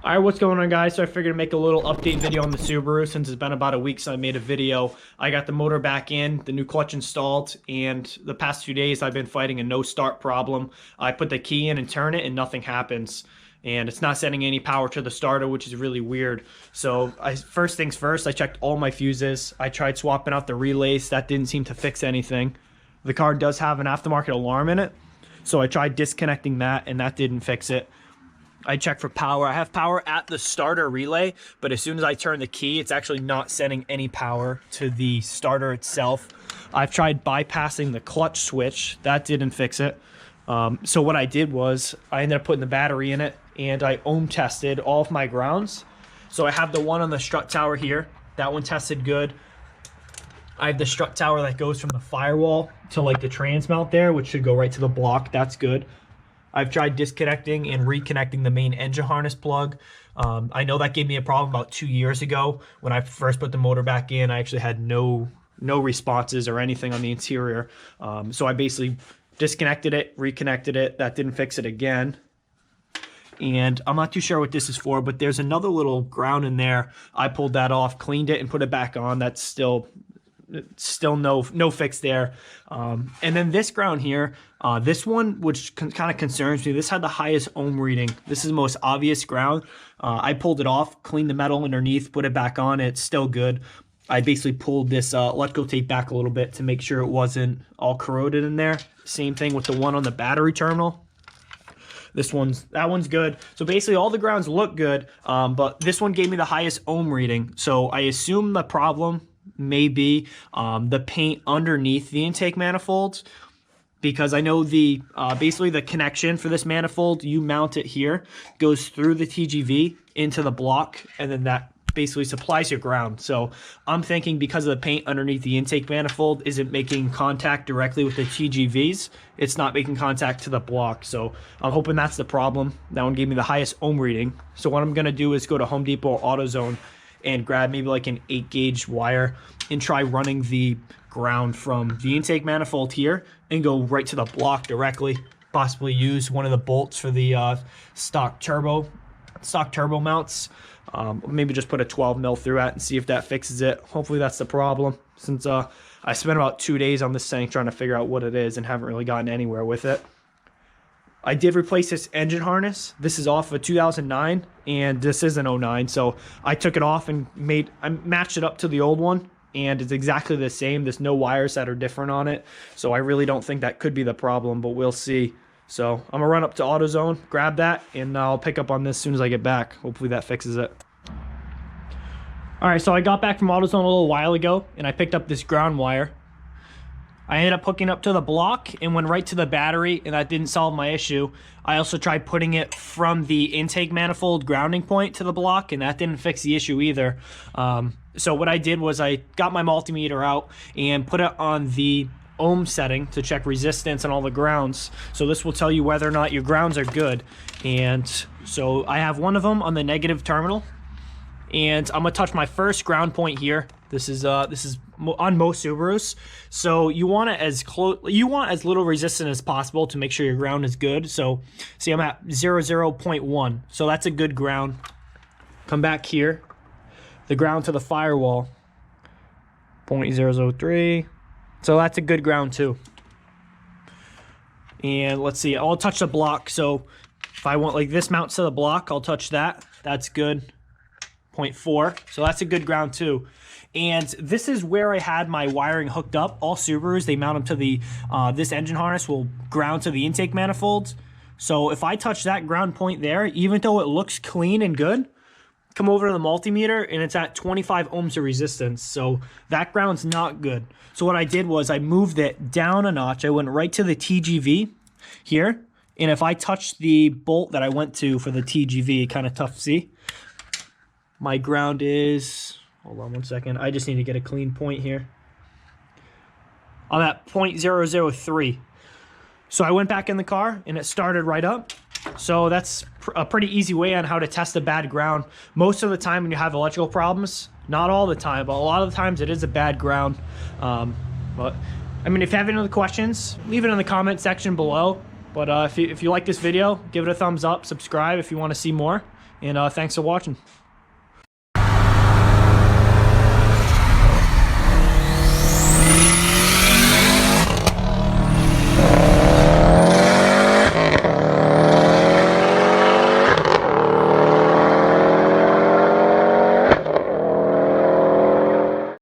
All right, what's going on, guys? So I figured to make a little update video on the Subaru since it's been about a week since I made a video. I got the motor back in, the new clutch installed, and the past few days I've been fighting a no start problem. I put the key in and turn it and nothing happens. And it's not sending any power to the starter, which is really weird. So first things first, I checked all my fuses. I tried swapping out the relays. That didn't seem to fix anything. The car does have an aftermarket alarm in it. So I tried disconnecting that and that didn't fix it. I checked for power. I have power at the starter relay, but as soon as I turn the key, it's actually not sending any power to the starter itself. I've tried bypassing the clutch switch. That didn't fix it. So what I did was I ended up putting the battery in it and I ohm tested all of my grounds. So I have the one on the strut tower here. That one tested good. I have the strut tower that goes from the firewall to like the trans mount there, which should go right to the block. That's good. I've tried disconnecting and reconnecting the main engine harness plug. I know that gave me a problem about 2 years ago. When I first put the motor back in, I actually had no responses or anything on the interior. So I basically disconnected it, reconnected it. That didn't fix it again. And I'm not too sure what this is for, but there's another little ground in there. I pulled that off, cleaned it, and put it back on. That's still no fix there. And then this ground here, this one, which kind of concerns me, this had the highest ohm reading. This is the most obvious ground. I pulled it off, cleaned the metal underneath, put it back on. It's still good. I basically pulled this electrical tape back a little bit to make sure it wasn't all corroded in there. Same thing with the one on the battery terminal. That one's good. So basically all the grounds look good, but this one gave me the highest ohm reading. So I assume the problem may be the paint underneath the intake manifolds, because I know the basically the connection for this manifold, you mount it here, goes through the TGV into the block, and then that basically supplies your ground. So I'm thinking because of the paint underneath the intake manifold isn't making contact directly with the TGVs, it's not making contact to the block. So I'm hoping that's the problem. That one gave me the highest ohm reading. So what I'm gonna do is go to Home Depot AutoZone and grab maybe like an 8-gauge wire and try running the ground from the intake manifold here and go right to the block directly. Possibly use one of the bolts for the stock turbo mounts. Maybe just put a 12 mil through it and see if that fixes it. Hopefully that's the problem, since I spent about 2 days on this thing trying to figure out what it is and haven't really gotten anywhere with it. I did replace this engine harness. This is off of 2009 and this is an 09. So I took it off and I matched it up to the old one and it's exactly the same. There's no wires that are different on it. So I really don't think that could be the problem, but we'll see. So I'm gonna run up to AutoZone, grab that, and I'll pick up on this as soon as I get back. Hopefully that fixes it. All right, so I got back from AutoZone a little while ago and I picked up this ground wire. I ended up hooking up to the block and went right to the battery, and that didn't solve my issue. I also tried putting it from the intake manifold grounding point to the block, and that didn't fix the issue either. So what I did was I got my multimeter out and put it on the ohm setting to check resistance on all the grounds. So this will tell you whether or not your grounds are good. And so I have one of them on the negative terminal, and I'm gonna touch my first ground point here. This is on most Subarus. So you want it as as little resistance as possible to make sure your ground is good. So see, I'm at 0.1. So that's a good ground. Come back here, the ground to the firewall, 0.003. So that's a good ground too. And let's see, I'll touch the block. So if I want like this mounts to the block, I'll touch that. That's good. 0.4. So that's a good ground too. And this is where I had my wiring hooked up. All Subarus, they mount them to the, this engine harness will ground to the intake manifolds. So if I touch that ground point there, even though it looks clean and good, come over to the multimeter and it's at 25 ohms of resistance. So that ground's not good. So what I did was I moved it down a notch. I went right to the TGV here. And if I touch the bolt that I went to for the TGV, kind of tough to see. My ground is, hold on one second. I just need to get a clean point here. I'm at 0.003. So I went back in the car and it started right up. So that's a pretty easy way on how to test a bad ground. Most of the time when you have electrical problems, not all the time, but a lot of the times it is a bad ground. But I mean, if you have any other questions, leave it in the comment section below. But if you like this video, give it a thumbs up, subscribe if you want to see more. And thanks for watching.